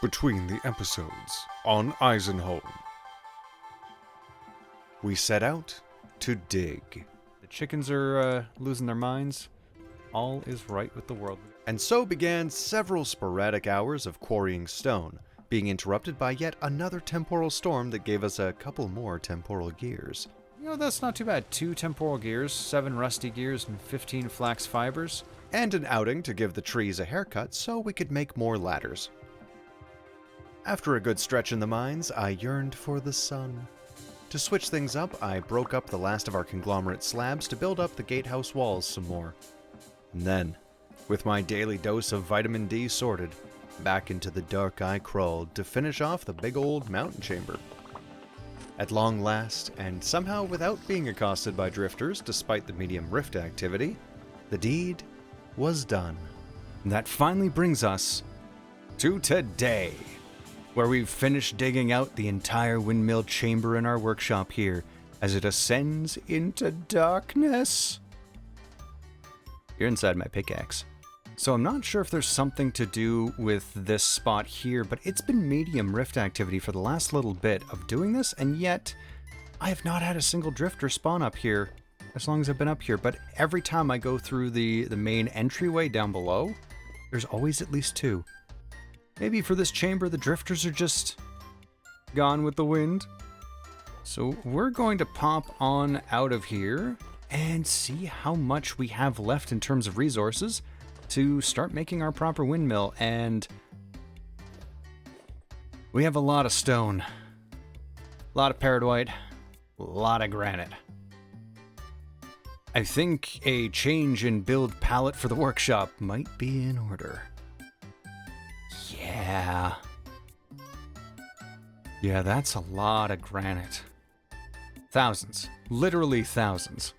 Between the episodes on Eisenholm, we set out to dig. The chickens are losing their minds. All is right with the world. And so began several sporadic hours of quarrying stone, being interrupted by yet another temporal storm that gave us a couple more temporal gears. You know, that's not too bad. 2 temporal gears, 7 rusty gears, and 15 flax fibers. And an outing to give the trees a haircut so we could make more ladders. After a good stretch in the mines, I yearned for the sun. To switch things up, I broke up the last of our conglomerate slabs to build up the gatehouse walls some more. And then, with my daily dose of vitamin D sorted, back into the dark I crawled to finish off the big old mountain chamber. At long last, and somehow without being accosted by drifters despite the medium rift activity, the deed was done. And that finally brings us to today, where we've finished digging out the entire windmill chamber in our workshop here as it ascends into darkness. You're inside my pickaxe. So I'm not sure if there's something to do with this spot here, but it's been medium rift activity for the last little bit of doing this, and yet I have not had a single drifter spawn up here as long as I've been up here. But every time I go through the main entryway down below, there's always at least 2. Maybe for this chamber, the drifters are just gone with the wind. So we're going to pop on out of here and see how much we have left in terms of resources to start making our proper windmill. And we have a lot of stone, a lot of peridotite, a lot of granite. I think a change in build palette for the workshop might be in order. Yeah, that's a lot of granite. Thousands. Literally thousands.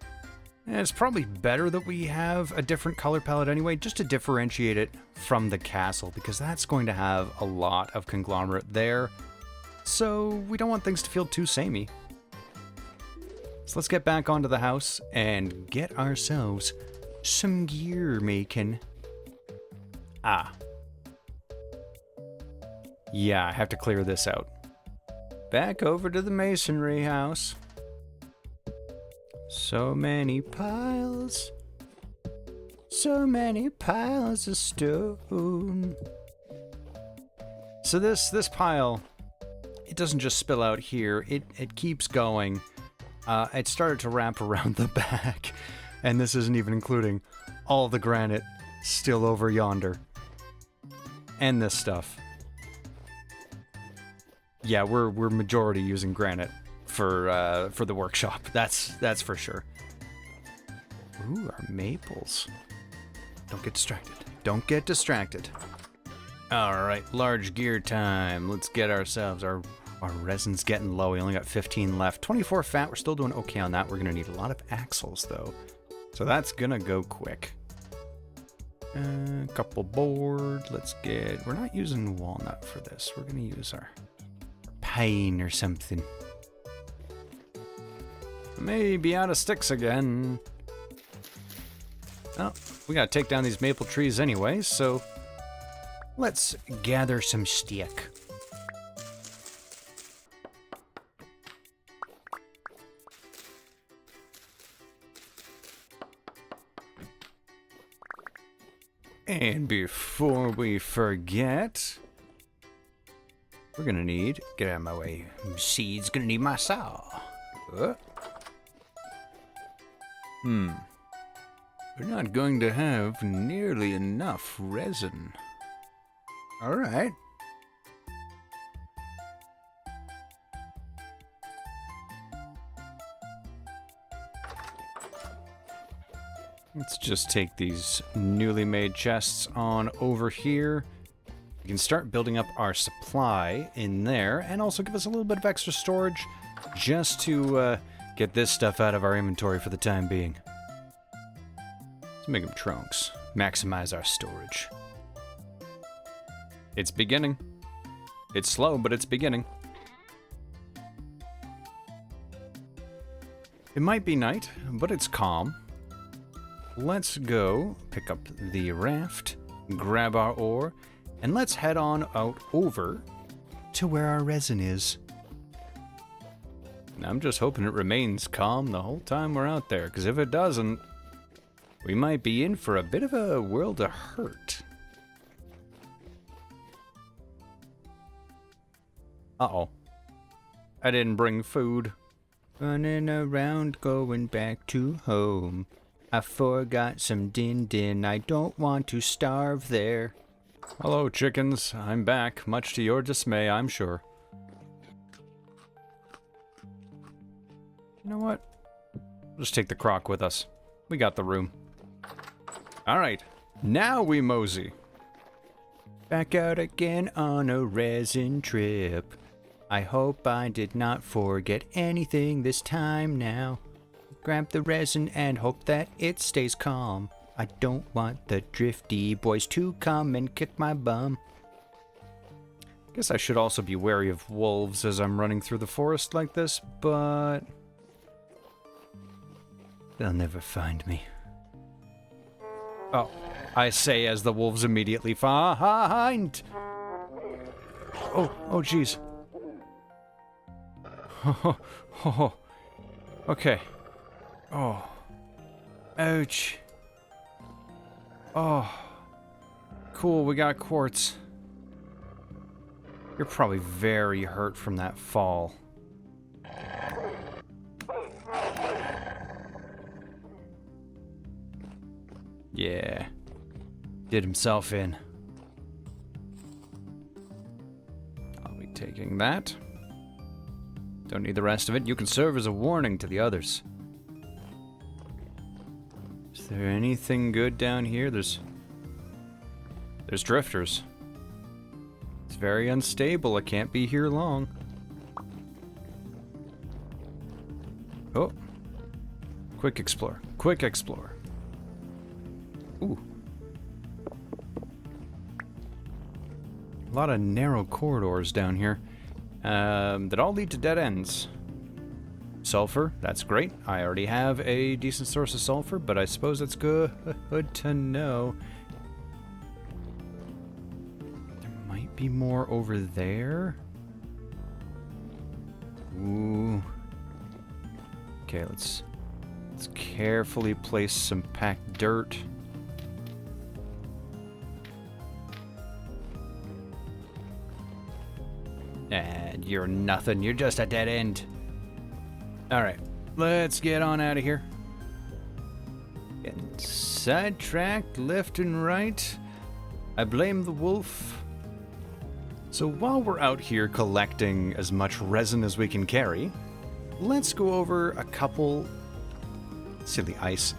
And it's probably better that we have a different color palette anyway, just to differentiate it from the castle, because that's going to have a lot of conglomerate there. So we don't want things to feel too samey. So let's get back onto the house and get ourselves some gear making. Yeah, I have to clear this out. Back over to the masonry house. So many piles. So many piles of stone. So this pile, it doesn't just spill out here. It keeps going. It started to wrap around the back. And this isn't even including all the granite still over yonder. And this stuff. Yeah, we're majority using granite for the workshop. That's for sure. Ooh, our maples. Don't get distracted. Don't get distracted. All right, large gear time. Let's get ourselves our resin's getting low. We only got 15 left. 24 fat. We're still doing okay on that. We're gonna need a lot of axles though, so that's gonna go quick. Couple board. Let's get. We're not using walnut for this. We're gonna use our pine or something. Maybe out of sticks again. Oh, we gotta take down these maple trees anyway, so let's gather some stick. And before we forget, we're gonna need, get out of my way, seed's gonna need my saw. We're not going to have nearly enough resin. Alright. Let's just take these newly made chests on over here. We can start building up our supply in there and also give us a little bit of extra storage just to get this stuff out of our inventory for the time being. Let's make them trunks. Maximize our storage. It's beginning. It's slow, but it's beginning. It might be night, but it's calm. Let's go pick up the raft, grab our ore, And let's head on out over to where our resin is. And I'm just hoping it remains calm the whole time we're out there, because if it doesn't, we might be in for a bit of a world of hurt. Uh-oh. I didn't bring food. Running around, going back to home. I forgot some din-din, I don't want to starve there. Hello, chickens. I'm back, much to your dismay, I'm sure. You know what? Just take the crock with us. We got the room. Alright, now we mosey. Back out again on a resin trip. I hope I did not forget anything this time now. Grab the resin and hope that it stays calm. I don't want the drifty boys to come and kick my bum. Guess I should also be wary of wolves as I'm running through the forest like this, but they'll never find me. Oh, I say as the wolves immediately find. Oh, jeez. Oh, okay. Oh, ouch. Oh, cool, we got quartz. You're probably very hurt from that fall. Yeah, did himself in. I'll be taking that. Don't need the rest of it. You can serve as a warning to the others. Is there anything good down here? There's drifters. It's very unstable. It can't be here long. Oh. Quick explore. Quick explore. Ooh. A lot of narrow corridors down here. That all lead to dead ends. Sulfur, that's great. I already have a decent source of sulfur, but I suppose it's good to know. There might be more over there. Ooh. Okay, let's carefully place some packed dirt. And you're nothing. You're just a dead end. Alright, let's get on out of here. Getting sidetracked left and right. I blame the wolf. So while we're out here collecting as much resin as we can carry, let's go over a couple... Silly ice.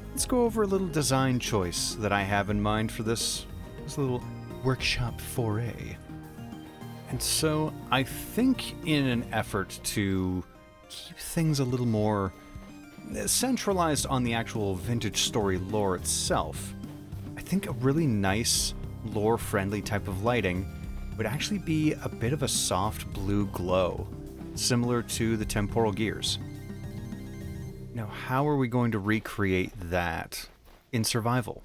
Let's go over a little design choice that I have in mind for this little workshop foray. And so I think in an effort to keep things a little more centralized on the actual vintage story lore itself, I think a really nice, lore-friendly type of lighting would actually be a bit of a soft blue glow, similar to the temporal gears. Now, how are we going to recreate that in survival?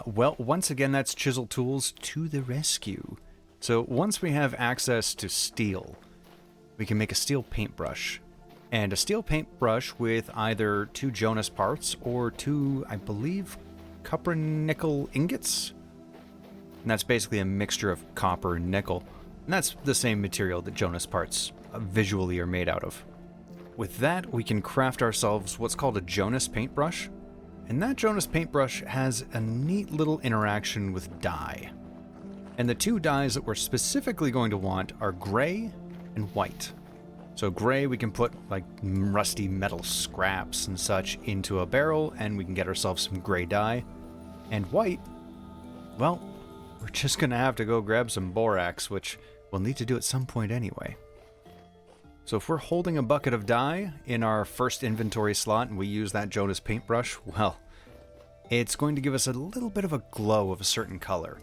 Well, once again, that's Chisel Tools to the rescue. So once we have access to steel, we can make a steel paintbrush. And a steel paintbrush with either 2 Jonas parts or 2, I believe, copper nickel ingots. And that's basically a mixture of copper and nickel. And that's the same material that Jonas parts visually are made out of. With that, we can craft ourselves what's called a Jonas paintbrush. And that Jonas paintbrush has a neat little interaction with dye. And the 2 dyes that we're specifically going to want are gray and white. So gray, we can put like rusty metal scraps and such into a barrel, and we can get ourselves some gray dye. And white, well, we're just gonna have to go grab some borax, which we'll need to do at some point anyway. So if we're holding a bucket of dye in our first inventory slot and we use that Jonas paintbrush, well, it's going to give us a little bit of a glow of a certain color.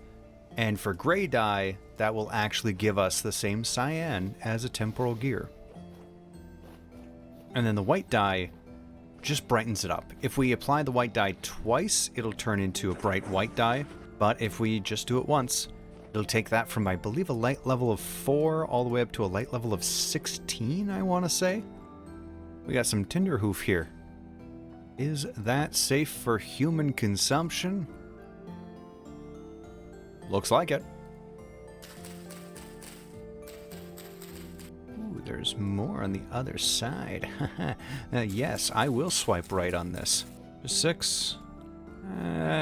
And for gray dye, that will actually give us the same cyan as a temporal gear. And then the white dye just brightens it up. If we apply the white dye twice, it'll turn into a bright white dye. But if we just do it once, It'll take that from, I believe, a light level of 4 all the way up to a light level of 16, I want to say. We got some tinder hoof here. Is that safe for human consumption? Looks like it. Ooh, there's more on the other side. Yes, I will swipe right on this. Just 6.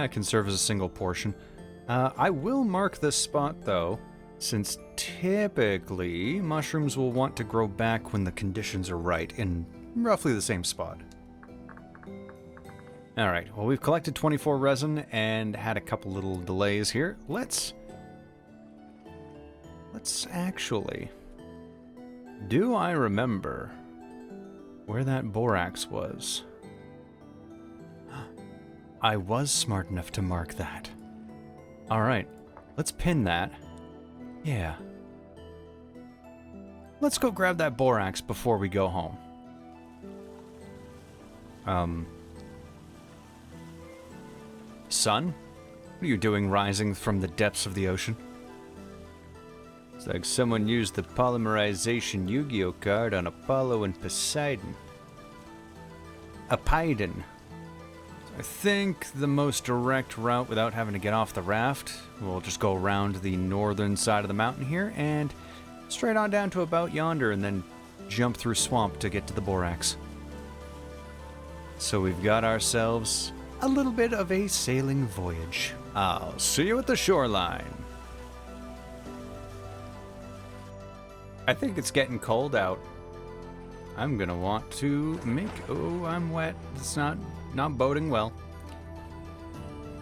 Can serve as a single portion. I will mark this spot, though, since typically mushrooms will want to grow back when the conditions are right in roughly the same spot. Alright, well, we've collected 24 resin and had a couple little delays here. Let's actually... Do I remember where that borax was? I was smart enough to mark that. Alright, let's pin that. Yeah. Let's go grab that borax before we go home. Sun? What are you doing rising from the depths of the ocean? It's like someone used the polymerization Yu-Gi-Oh card on Apollo and Poseidon. Apoidon. I think the most direct route without having to get off the raft, we'll just go around the northern side of the mountain here and straight on down to about yonder and then jump through swamp to get to the borax. So we've got ourselves a little bit of a sailing voyage. I'll see you at the shoreline. I think it's getting cold out. I'm gonna want to make... Oh, I'm wet. It's not boding well.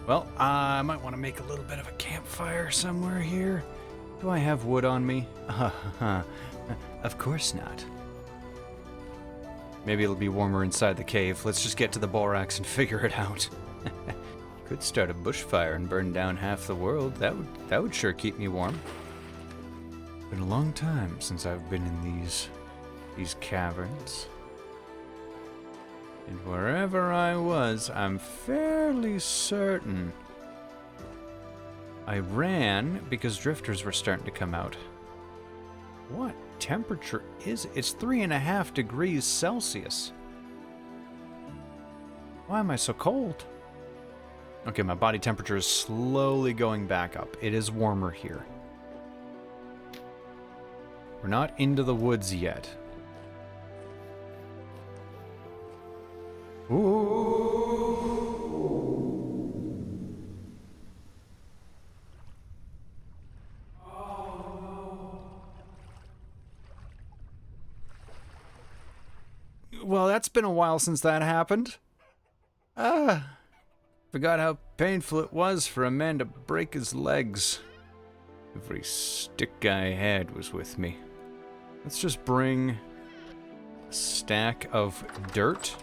Well, I might want to make a little bit of a campfire somewhere here. Do I have wood on me? Of course not. Maybe it'll be warmer inside the cave. Let's just get to the borax and figure it out. Could start a bushfire and burn down half the world. That would sure keep me warm. Been a long time since I've been in these caverns. And wherever I was, I'm fairly certain I ran because drifters were starting to come out. What temperature is it? It's 3.5 degrees Celsius. Why am I so cold? Okay, my body temperature is slowly going back up. It is warmer here. We're not into the woods yet. Ooh. Well, that's been a while since that happened. Forgot how painful it was for a man to break his legs. Every stick I had was with me. Let's just bring a stack of dirt.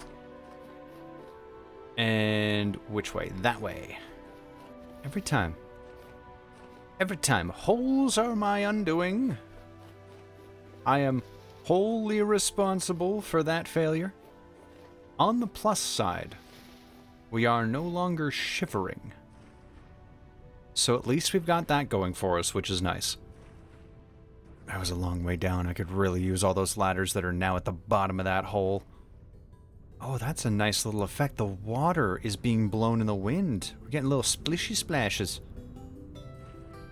And which way? That way. Every time. Holes are my undoing. I am wholly responsible for that failure. On the plus side, we are no longer shivering. So at least we've got that going for us, which is nice. That was a long way down. I could really use all those ladders that are now at the bottom of that hole. Oh, that's a nice little effect. The water is being blown in the wind. We're getting little splishy splashes.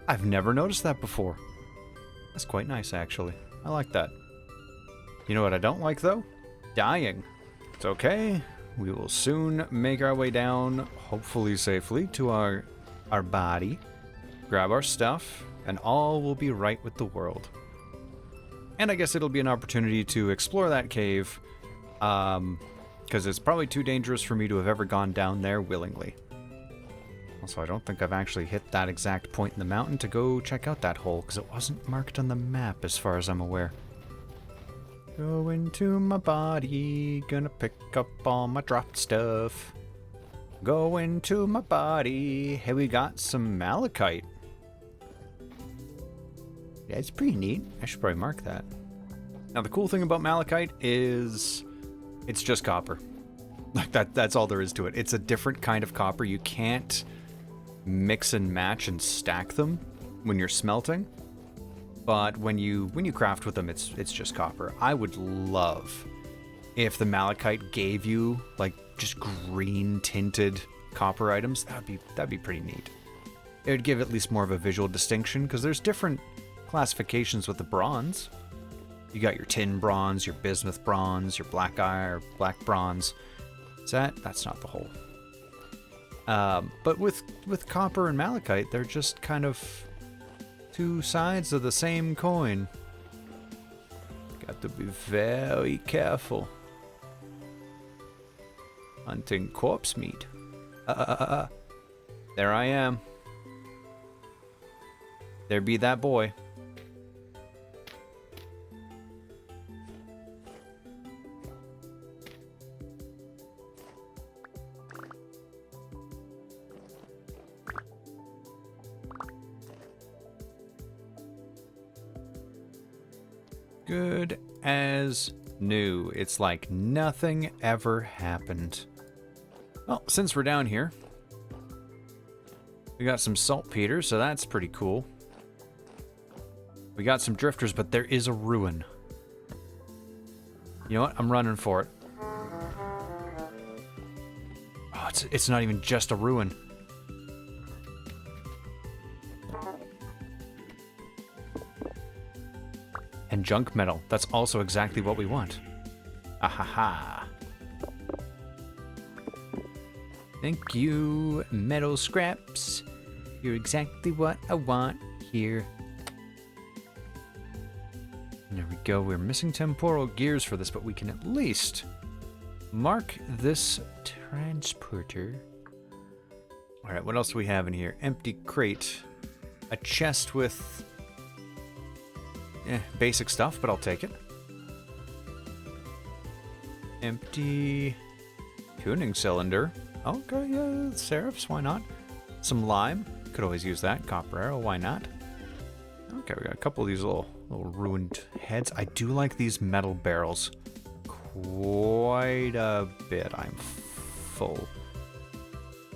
I've never noticed that before. That's quite nice, actually. I like that. You know what I don't like, though? Dying. It's okay. We will soon make our way down, hopefully safely, to our body, grab our stuff, and all will be right with the world. And I guess it'll be an opportunity to explore that cave, because it's probably too dangerous for me to have ever gone down there willingly. Also, I don't think I've actually hit that exact point in the mountain to go check out that hole, because it wasn't marked on the map as far as I'm aware. Go into my body, gonna pick up all my dropped stuff. Go into my body. Hey, we got some malachite. Yeah, it's pretty neat. I should probably mark that. Now, the cool thing about malachite is it's just copper. Like, that's all there is to it. It's a different kind of copper. You can't mix and match and stack them when you're smelting. But when you craft with them, it's just copper. I would love if the malachite gave you like just green tinted copper items. That'd be pretty neat. It would give at least more of a visual distinction, because there's different classifications with the bronze. You got your tin bronze, your bismuth bronze, your black eye or black bronze. That's not the whole. But with copper and malachite, they're just kind of two sides of the same coin. Got to be very careful. Hunting corpse meat. There I am. There be that boy. Good as new. It's like nothing ever happened. Well, since we're down here, we got some saltpeter, so that's pretty cool. We got some drifters, but there is a ruin. You know what? I'm running for it. Oh, it's not even just a ruin. And junk metal. That's also exactly what we want. Ahaha. Thank you, metal scraps. You're exactly what I want here. There we go. We're missing temporal gears for this, but we can at least mark this transporter. All right, what else do we have in here? Empty crate. A chest with basic stuff, but I'll take it. Empty tuning cylinder. Okay, yeah, serifs, why not? Some lime. Could always use that. Copper arrow, why not? Okay, we got a couple of these little ruined heads. I do like these metal barrels quite a bit. I'm full.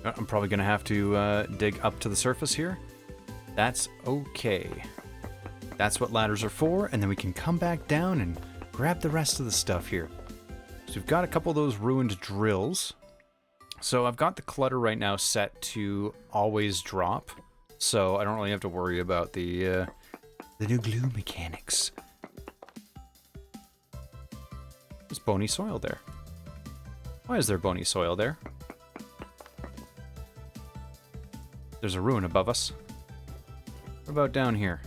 I'm probably going to have to dig up to the surface here. That's okay. That's what ladders are for, and then we can come back down and grab the rest of the stuff here. So we've got a couple of those ruined drills. So I've got the clutter right now set to always drop, so I don't really have to worry about the new glue mechanics. There's bony soil there. Why is there bony soil there? There's a ruin above us. What about down here?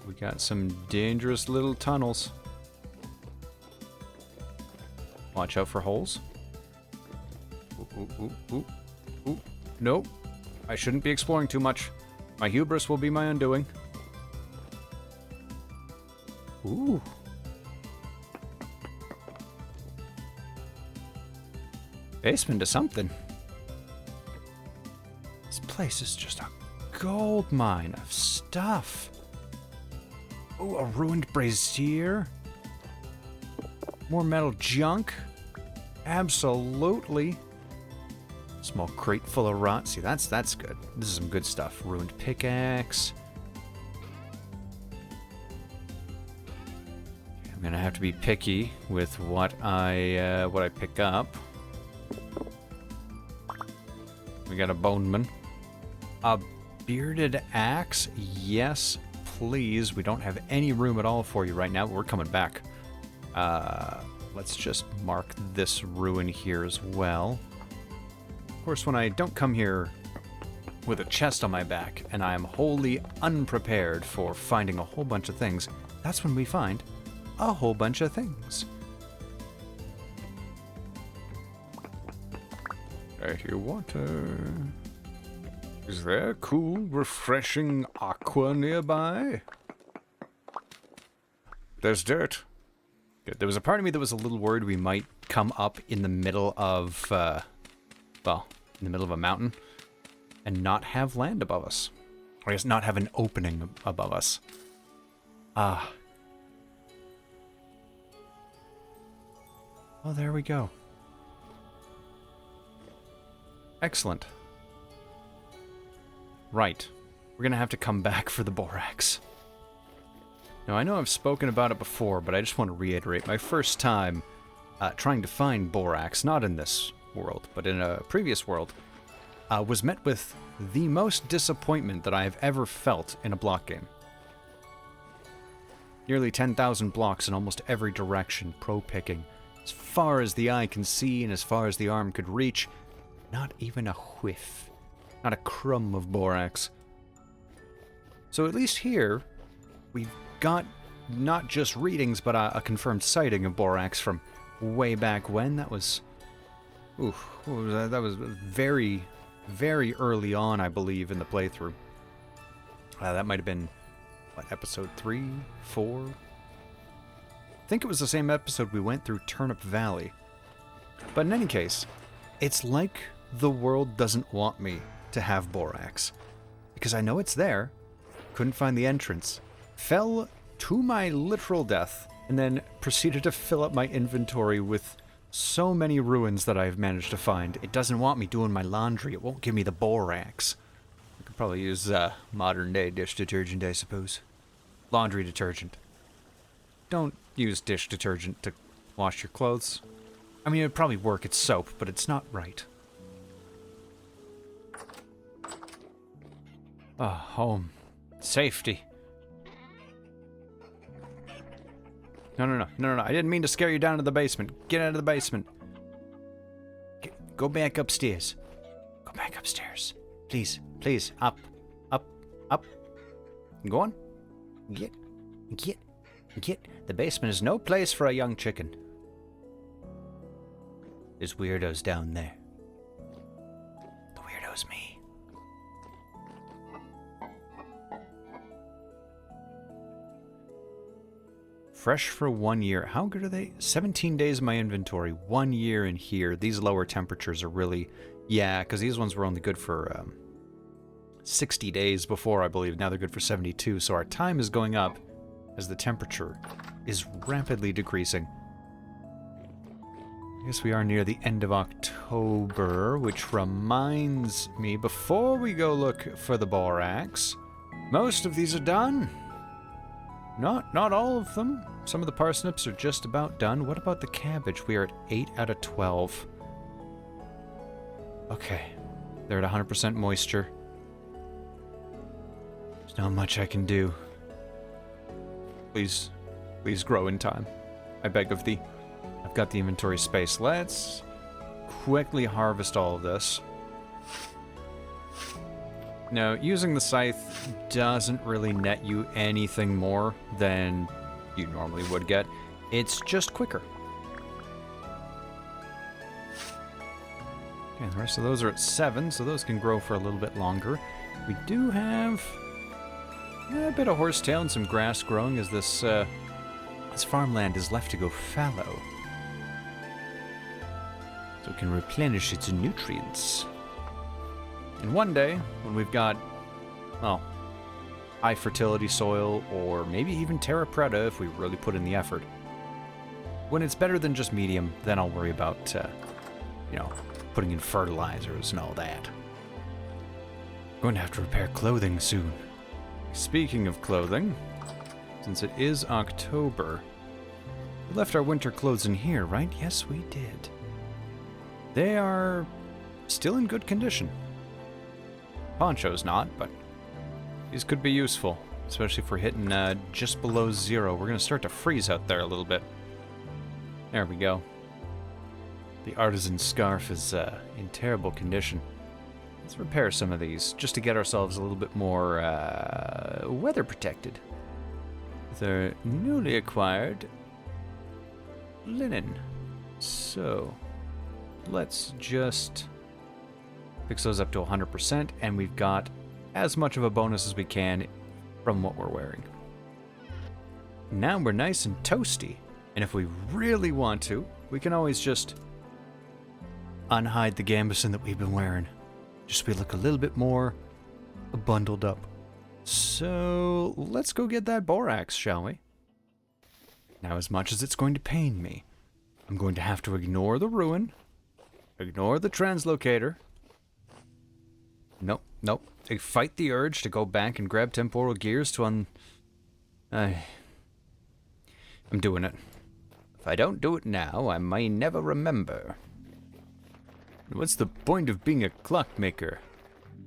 We got some dangerous little tunnels. Watch out for holes. Ooh. Nope. I shouldn't be exploring too much. My hubris will be my undoing. Ooh. Basement to something. This place is just a gold mine of stuff. Ooh, a ruined brazier. More metal junk. Absolutely. Small crate full of rot. See, that's good. This is some good stuff. Ruined pickaxe. I'm gonna have to be picky with what I pick up. We got a boneman. A bearded axe. Yes, please. We don't have any room at all for you right now. We're coming back. Let's just mark this ruin here as well. Of course, when I don't come here with a chest on my back and I'm wholly unprepared for finding a whole bunch of things, that's when we find a whole bunch of things. I hear water. Is there cool, refreshing aqua nearby? There's dirt. Good. There was a part of me that was a little worried we might come up in the middle of, in the middle of a mountain and not have land above us. Or I guess not have an opening above us. Ah. Well, there we go. right. We're gonna have to come back for the Borax. Now, I know I've spoken about it before, but I just want to reiterate. My first time trying to find Borax, not in this world, but in a previous world, was met with the most disappointment that I have ever felt in a block game. Nearly 10,000 blocks in almost every direction, pro-picking. As far as the eye can see and as far as the arm could reach, not even a whiff. Not a crumb of Borax. So at least here, we've got not just readings, but a confirmed sighting of Borax from way back when. That was... Ooh, what was that? That was very, very early on, I believe, in the playthrough. That might have been, what, episode 3? 4? I think it was the same episode we went through Turnip Valley. But in any case, it's like the world doesn't want me to have Borax. Because I know it's there, couldn't find the entrance, fell to my literal death, and then proceeded to fill up my inventory with so many ruins that I've managed to find. It doesn't want me doing my laundry. It won't give me the Borax. I could probably use modern-day dish detergent, I suppose. Laundry detergent. Don't use dish detergent to wash your clothes. I mean, it'd probably work. It's soap, but it's not right. Ah, home. Safety. No. I didn't mean to scare you down to the basement. Get out of the basement. Go back upstairs. Go back upstairs. Please. Up. Go on. Get. The basement is no place for a young chicken. There's weirdos down there. The weirdo's me. Fresh for 1 year. How good are they? 17 days in my inventory. 1 year in here. These lower temperatures are really... Yeah, because these ones were only good for 60 days before, I believe. Now they're good for 72. So our time is going up as the temperature is rapidly decreasing. I guess we are near the end of October, which reminds me, before we go look for the Borax, most of these are done. Not all of them. Some of the parsnips are just about done. What about the cabbage? We are at 8 out of 12. Okay. They're at 100% moisture. There's not much I can do. Please grow in time. I beg of thee. I've got the inventory space. Let's quickly harvest all of this. Now, using the scythe doesn't really net you anything more than you normally would get. It's just quicker. Okay, the rest of those are at 7, so those can grow for a little bit longer. We do have a bit of horsetail and some grass growing as this farmland is left to go fallow. So it can replenish its nutrients. And one day, when we've got, well, high fertility soil, or maybe even terra preta if we really put in the effort, when it's better than just medium, then I'll worry about, putting in fertilizers and all that. Going to have to repair clothing soon. Speaking of clothing, since it is October, we left our winter clothes in here, right? Yes, we did. They are still in good condition. Poncho's not, but these could be useful, especially if we're hitting just below 0. We're going to start to freeze out there a little bit. There we go. The artisan scarf is in terrible condition. Let's repair some of these, just to get ourselves a little bit more weather protected. With our newly acquired linen. So, let's just fix those up to 100%, and we've got as much of a bonus as we can from what we're wearing. Now we're nice and toasty, and if we really want to, we can always just unhide the gambeson that we've been wearing. Just so we look a little bit more bundled up. So, let's go get that Borax, shall we? Now, as much as it's going to pain me, I'm going to have to ignore the ruin, ignore the translocator. Nope, Nope. I fight the urge to go back and grab temporal gears to I'm doing it. If I don't do it now, I may never remember. What's the point of being a clockmaker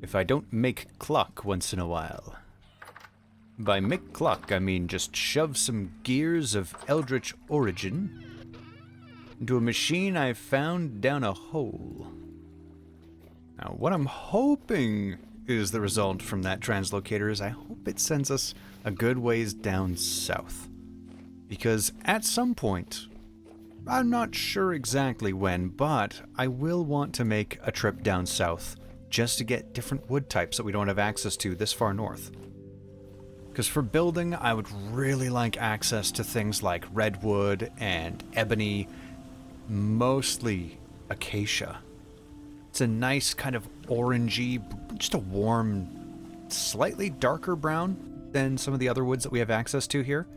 if I don't make clock once in a while? By make clock, I mean just shove some gears of eldritch origin into a machine I found down a hole. Now, what I'm hoping is the result from that translocator is I hope it sends us a good ways down south. Because at some point, I'm not sure exactly when, but I will want to make a trip down south just to get different wood types that we don't have access to this far north. Because for building, I would really like access to things like redwood and ebony, mostly acacia. It's a nice kind of orangey, just a warm, slightly darker brown than some of the other woods that we have access to here.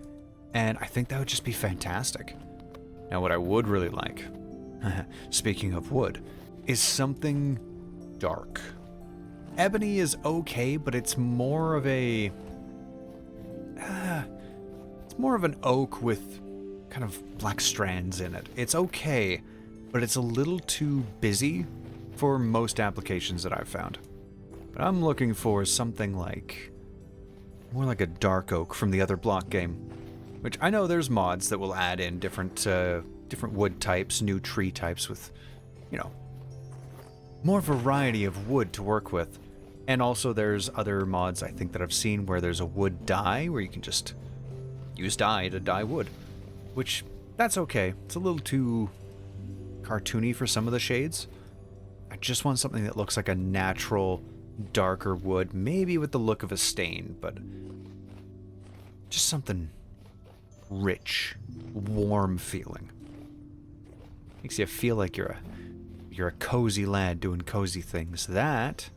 And I think that would just be fantastic. Now what I would really like, speaking of wood, is something dark. Ebony is okay, but it's more of a... it's more of an oak with kind of black strands in it. It's okay, but it's a little too busy for most applications that I've found. But I'm looking for something like... more like a dark oak from the other block game. Which I know there's mods that will add in different wood types, new tree types with, you know, more variety of wood to work with. And also there's other mods I think that I've seen where there's a wood dye where you can just use dye to dye wood. Which, that's okay. It's a little too cartoony for some of the shades. I just want something that looks like a natural, darker wood, maybe with the look of a stain, but just something rich, warm feeling. Makes you feel like you're a cozy lad doing cozy things. That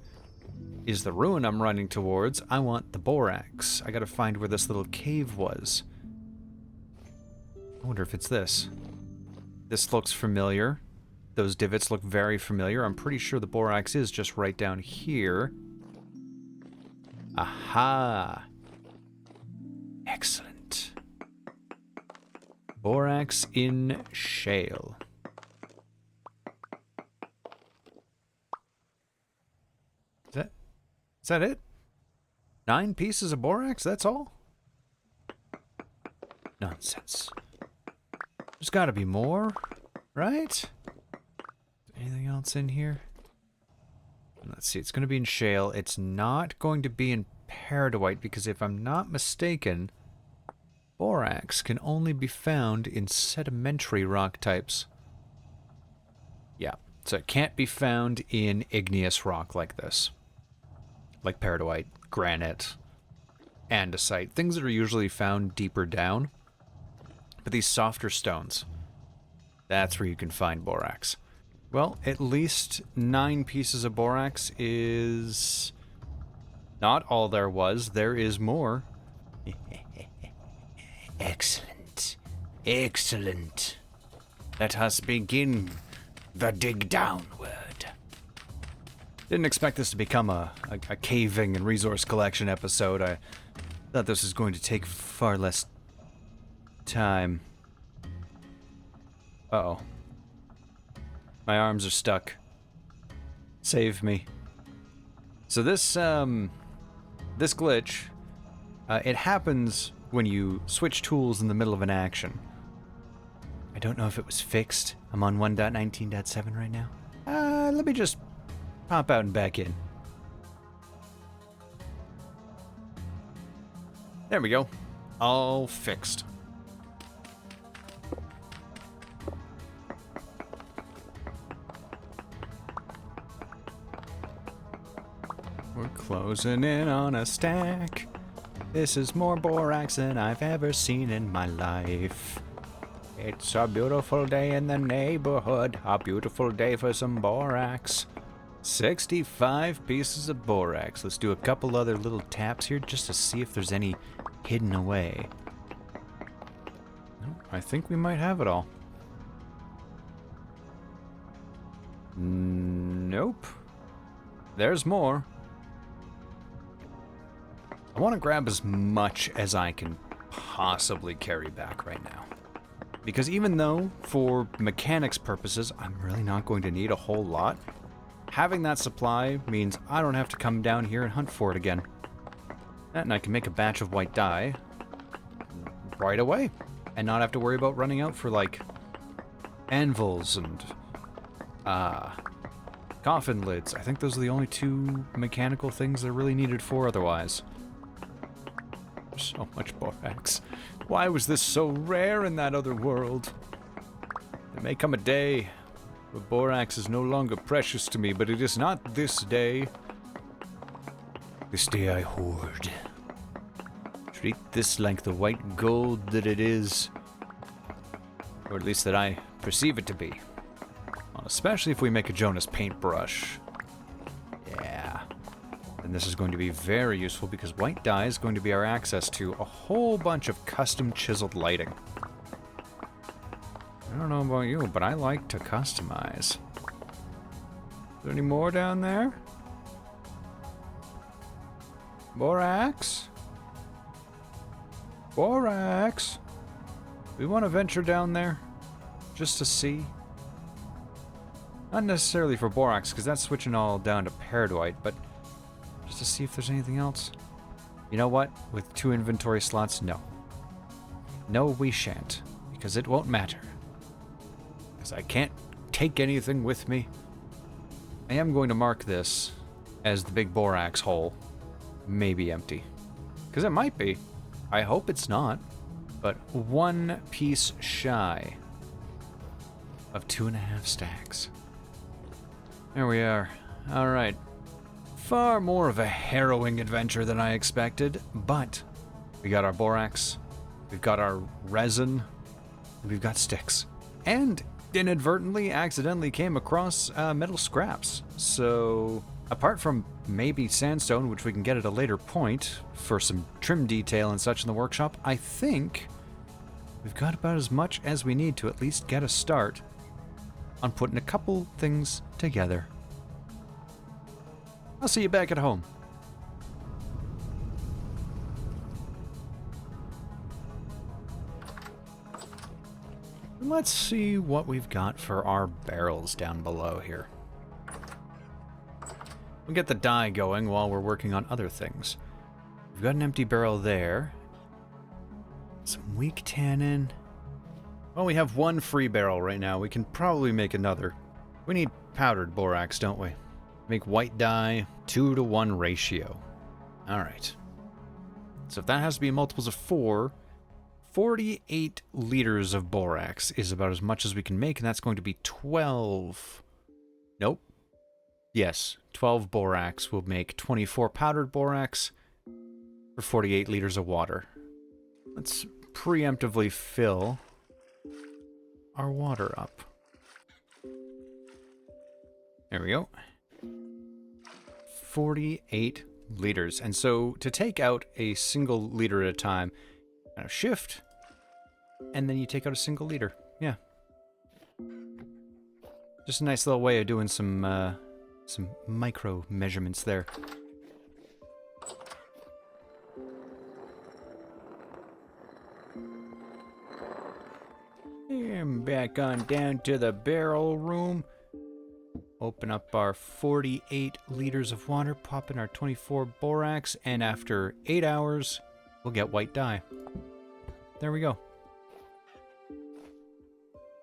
is the ruin I'm running towards. I want the Borax. I gotta find where this little cave was. I wonder if it's this. This looks familiar. Those divots look very familiar. I'm pretty sure the Borax is just right down here. Aha! Excellent. Borax in shale. Is that it? 9 pieces of borax, that's all? Nonsense. There's gotta be more, right? Anything else in here? Let's see, it's gonna be in shale. It's not going to be in peridotite because if I'm not mistaken, borax can only be found in sedimentary rock types. Yeah, so it can't be found in igneous rock like this. Like peridotite, granite, andesite, things that are usually found deeper down. But these softer stones, that's where you can find borax. Well, at least 9 pieces of borax is not all there was. There is more. Excellent. Excellent. Let us begin the dig downward. Didn't expect this to become a caving and resource collection episode. I thought this was going to take far less time. Uh-oh. My arms are stuck. Save me. So this glitch, it happens when you switch tools in the middle of an action. I don't know if it was fixed. I'm on 1.19.7 right now. Let me just pop out and back in. There we go. All fixed. We're closing in on a stack. This is more borax than I've ever seen in my life. It's a beautiful day in the neighborhood. A beautiful day for some borax. 65 pieces of borax. Let's do a couple other little taps here just to see if there's any hidden away. I think we might have it all. Nope. There's more. I want to grab as much as I can possibly carry back right now. Because even though, for mechanics purposes, I'm really not going to need a whole lot, having that supply means I don't have to come down here and hunt for it again. And I can make a batch of white dye right away, and not have to worry about running out for, like, anvils and, coffin lids. I think those are the only two mechanical things they're really needed for otherwise. So much borax. Why was this so rare in that other world? There may come a day where borax is no longer precious to me, but it is not this day. This day I hoard. Treat this like the white gold that it is. Or at least that I perceive it to be. Well, especially if we make a Jonas paintbrush. Yeah. And this is going to be very useful because white dye is going to be our access to a whole bunch of custom chiseled lighting. I don't know about you, but I like to customize. Is there any more down there? Borax? Borax? We want to venture down there just to see. Not necessarily for borax, because that's switching all down to peridotite, but just to see if there's anything else. You know what? With 2 inventory slots, no. No, we shan't, because it won't matter. Because I can't take anything with me. I am going to mark this as the big borax hole. Maybe empty. Because it might be. I hope it's not. But 1 piece shy of 2.5 stacks. There we are. Alright. Far more of a harrowing adventure than I expected, but we got our borax, we've got our resin, and we've got sticks. And inadvertently, accidentally came across metal scraps. So, apart from maybe sandstone, which we can get at a later point for some trim detail and such in the workshop, I think we've got about as much as we need to at least get a start on putting a couple things together. I'll see you back at home. Let's see what we've got for our barrels down below here. We'll get the dye going while we're working on other things. We've got an empty barrel there. Some weak tannin. Well, we have 1 free barrel right now. We can probably make another. We need powdered borax, don't we? Make white dye, 2-to-1 ratio. Alright. So if that has to be multiples of 4, 48 liters of borax is about as much as we can make, and that's going to be 12. Nope. Yes, 12 borax will make 24 powdered borax for 48 liters of water. Let's preemptively fill our water up. There we go. 48 liters. And so to take out a single liter at a time, kind of shift, and then you take out a single liter. Yeah. Just a nice little way of doing some micro measurements there. And back on down to the barrel room. Open up our 48 liters of water, pop in our 24 borax, and after 8 hours, we'll get white dye. There we go.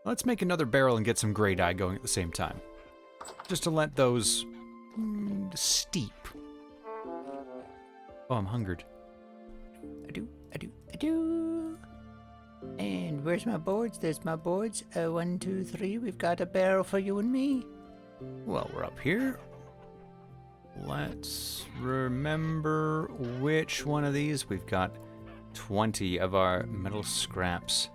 Let's make another barrel and get some gray dye going at the same time. Just to let those steep. Oh, I'm hungered. I do. And where's my boards? There's my boards. 1, 2, 3. We've got a barrel for you and me. Well, we're up here. Let's remember which one of these. We've got 20 of our metal scraps.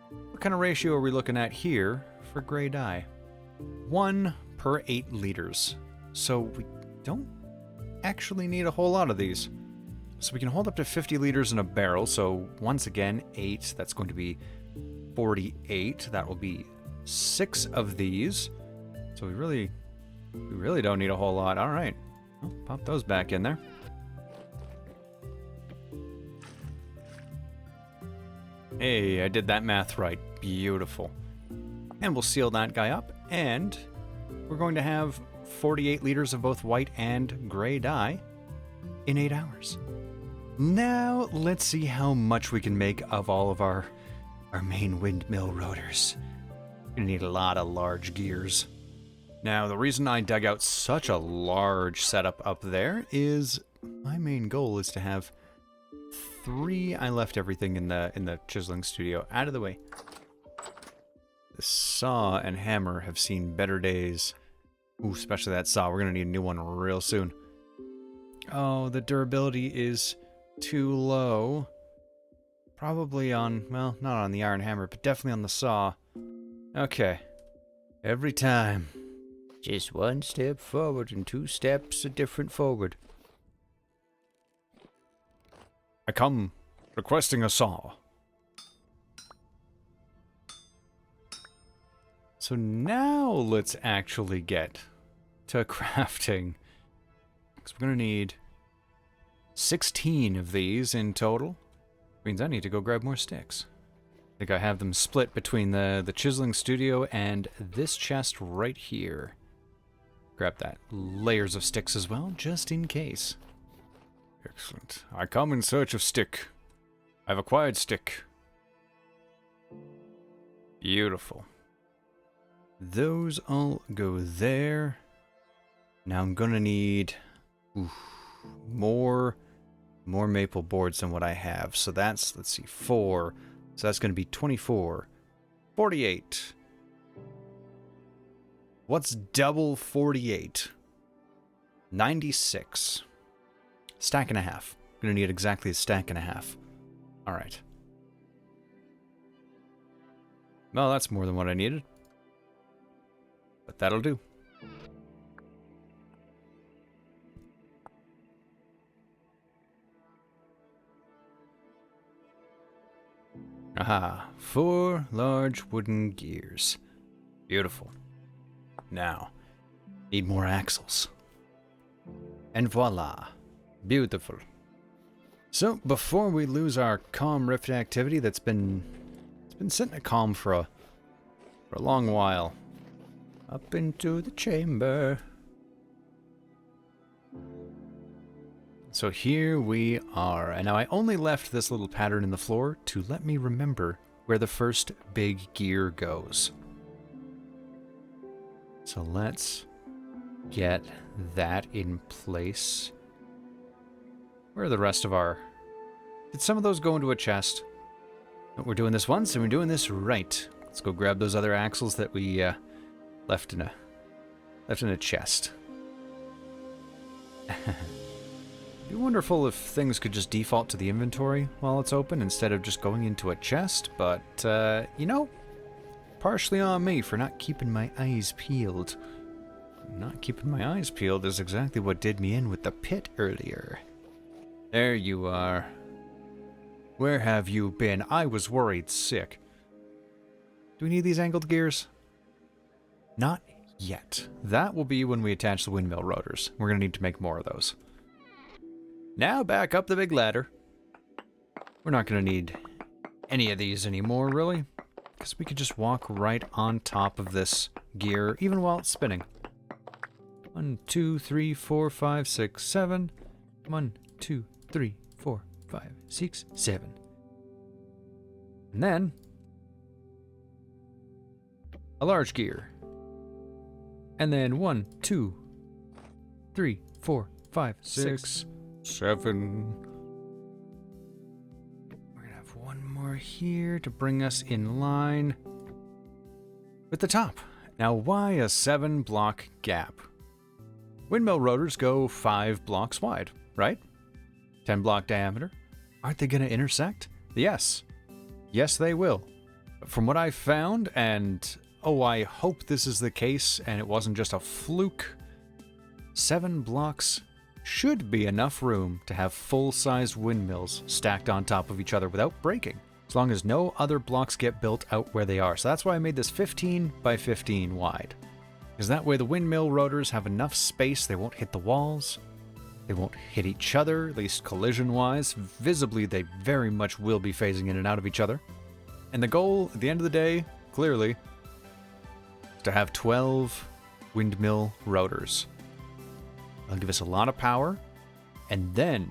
What kind of ratio are we looking at here for gray dye? 1 per 8 liters. So we don't actually need a whole lot of these. So we can hold up to 50 liters in a barrel. So once again, 8, that's going to be 48. That will be 6 of these. So we really don't need a whole lot. All right. Well, pop those back in there. Hey, I did that math right. Beautiful. And we'll seal that guy up, and we're going to have 48 liters of both white and gray dye in 8 hours. Now, let's see how much we can make of all of our main windmill rotors. Gonna need a lot of large gears. Now, the reason I dug out such a large setup up there is my main goal is to have 3. I left everything in the chiseling studio out of the way. The saw and hammer have seen better days. Ooh, especially that saw. We're gonna need a new one real soon. Oh, the durability is too low. Probably on, well, not on the iron hammer, but definitely on the saw. Okay. Every time. Just 1 step forward and 2 steps a different forward. I come requesting a saw. So now let's actually get to crafting. Because we're going to need 16 of these in total. Means I need to go grab more sticks. I think I have them split between the chiseling studio and this chest right here. Grab that. Layers of sticks as well, just in case. Excellent. I come in search of stick. I've acquired stick. Beautiful. Those all go there. Now I'm gonna need more maple boards than what I have. So that's, let's see, 4. So that's gonna be 24. 48. What's double 48? 96. Stack and a half. Gonna need exactly a stack and a half. Alright. Well, that's more than what I needed. But that'll do. Aha. 4 large wooden gears. Beautiful. Now, need more axles. And voila. Beautiful. So, before we lose our calm rift activity that's been sitting at calm for a long while. Up into the chamber. So here we are. And now I only left this little pattern in the floor to let me remember where the first big gear goes. So let's get that in place. Where are the rest of our... Did some of those go into a chest? No, we're doing this once and we're doing this right. Let's go grab those other axles that we left in a chest. It'd be wonderful if things could just default to the inventory while it's open instead of just going into a chest, but, you know, partially on me for not keeping my eyes peeled. Not keeping my eyes peeled is exactly what did me in with the pit earlier. There you are. Where have you been? I was worried sick. Do we need these angled gears? Not yet. That will be when we attach the windmill rotors. We're going to need to make more of those. Now back up the big ladder. We're not going to need any of these anymore, really. Because we could just walk right on top of this gear, even while it's spinning. 1, 2, 3, 4, 5, 6, 7. 1, 2, 3, 4, 5, 6, 7. And then a large gear. And then 1, 2, 3, 4, 5, 6, 7. We're gonna have one more here to bring us in line with the top. Now, why a 7-block gap? Windmill rotors go 5 blocks wide, right? 10-block diameter. Aren't they going to intersect? Yes. Yes, they will. But from what I've found, and oh, I hope this is the case and it wasn't just a fluke, 7 blocks should be enough room to have full-sized windmills stacked on top of each other without breaking, as long as no other blocks get built out where they are. So that's why I made this 15 by 15 wide. Because that way the windmill rotors have enough space, they won't hit the walls, they won't hit each other, at least collision-wise. Visibly, they very much will be phasing in and out of each other. And the goal, at the end of the day, clearly, is to have 12 windmill rotors. That'll give us a lot of power, and then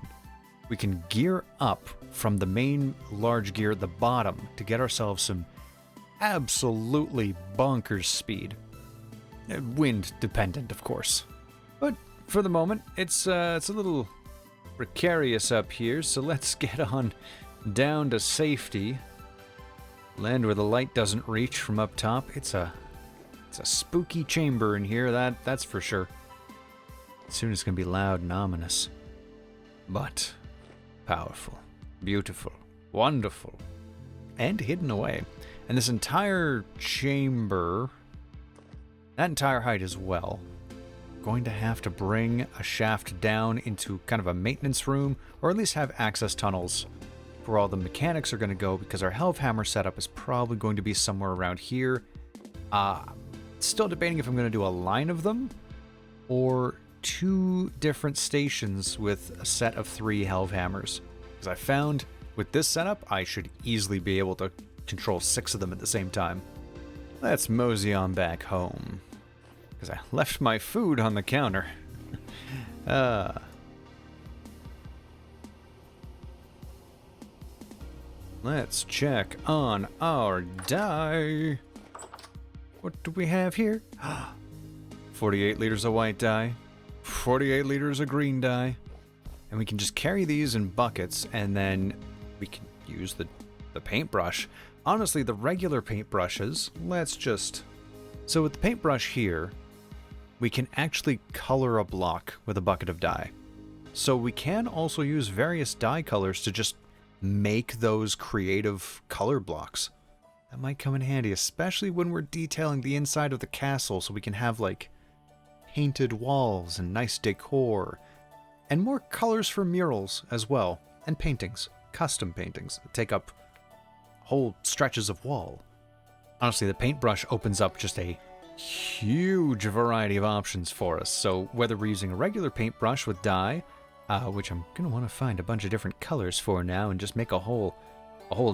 we can gear up from the main large gear at the bottom to get ourselves some absolutely bonkers speed. Wind dependent, of course. But for the moment, it's a little precarious up here, so let's get on down to safety. Land where the light doesn't reach from up top. It's a spooky chamber in here, that's for sure. Soon it's gonna be loud and ominous. But powerful, beautiful, wonderful, and hidden away. And this entire chamber, that entire height as well, going to have to bring a shaft down into kind of a maintenance room, or at least have access tunnels where all the mechanics are going to go, because our Helvhammer setup is probably going to be somewhere around here. Still debating if I'm going to do a line of them, or 2 different stations with a set of 3 Helvhammers. Because I found with this setup, I should easily be able to control 6 of them at the same time. Let's mosey on back home, because I left my food on the counter. Let's check on our dye. What do we have here? 48 liters of white dye, 48 liters of green dye. And we can just carry these in buckets, and then we can use the paintbrush. Honestly, the regular paintbrushes, so with the paintbrush here, we can actually color a block with a bucket of dye. So we can also use various dye colors to just make those creative color blocks. That might come in handy, especially when we're detailing the inside of the castle, so we can have like painted walls and nice decor, and more colors for murals as well, and paintings, custom paintings that take up whole stretches of wall. Honestly, the paintbrush opens up just a huge variety of options for us. So whether we're using a regular paintbrush with dye, which I'm gonna want to find a bunch of different colors for now and just make a whole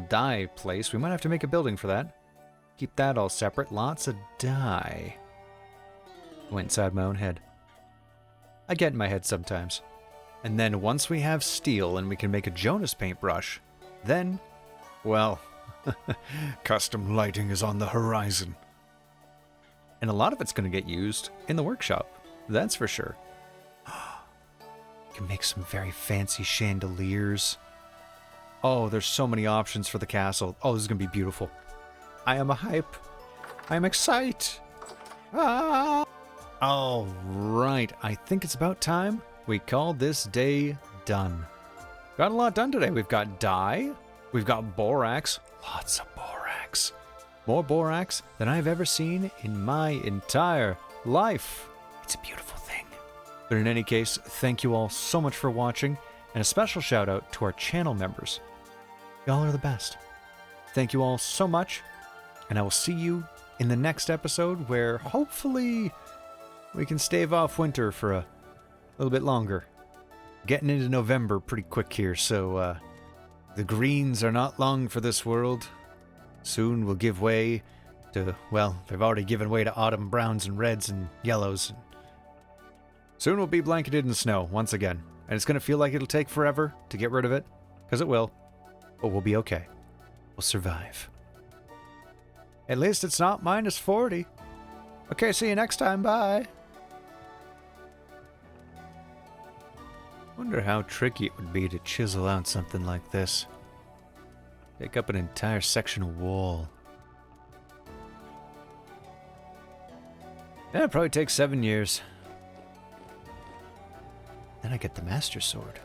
dye place. We might have to make a building for that. Keep that all separate. Lots of dye. Went inside my own head. I get in my head sometimes. And then once we have steel and we can make a Jonas paintbrush, then, well, custom lighting is on the horizon. And a lot of it's going to get used in the workshop, that's for sure. Can make some very fancy chandeliers. Oh, there's so many options for the castle. Oh, this is going to be beautiful. I am a hype. I'm excited. Ah! All right, I think it's about time we call this day done. Got a lot done today. We've got dye. We've got borax. Lots of borax. More borax than I've ever seen in my entire life. It's a beautiful thing. But in any case, thank you all so much for watching, and a special shout out to our channel members. Y'all are the best. Thank you all so much, and I will see you in the next episode, where hopefully we can stave off winter for a little bit longer. Getting into November pretty quick here, so the greens are not long for this world. Soon we'll give way to, well, they've already given way to autumn browns and reds and yellows. Soon we'll be blanketed in snow once again, and it's going to feel like it'll take forever to get rid of it, because it will, but we'll be okay. We'll survive. At least it's not minus 40. Okay, see you next time, bye! Wonder how tricky it would be to chisel out something like this. Take up an entire section of wall. Yeah, it probably takes 7 years. Then I get the Master Sword.